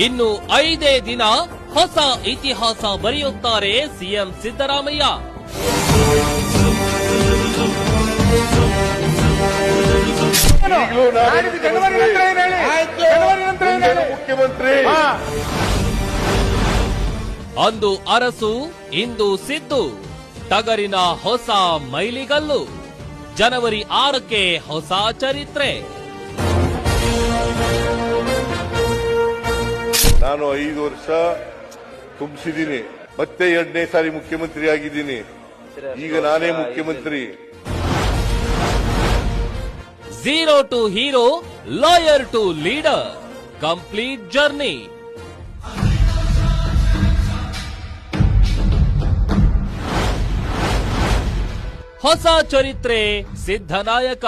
ಇನ್ನು 5 ದಿನ ಹೊಸ ಇತಿಹಾಸ ಬರೆಯುತ್ತಾರೆ ಸಿಎಂ ಸಿದ್ದರಾಮಯ್ಯ. ಮುಖ್ಯಮಂತ್ರಿ ಅಂದು ಅರಸು ಇಂದು ಸಿದ್ದು, ಟಗರಿನ ಹೊಸ ಮೈಲಿಗಲ್ಲು. ಜನವರಿ 6ಕ್ಕೆ ಹೊಸ ಚರಿತ್ರೆ. ನಾನು 5 ವರ್ಷ ತುಂಬಿಸಿದ್ದೀನಿ, ಮತ್ತೆ 2ನೇ ಸಾರಿ ಮುಖ್ಯಮಂತ್ರಿ ಆಗಿದ್ದೀನಿ. ಈಗ ನಾನೇ ಮುಖ್ಯಮಂತ್ರಿ. Zero to hero, lawyer to leader, complete journey. ಹೊಸ ಚರಿತ್ರೆ ಸಿದ್ದನಾಯಕ.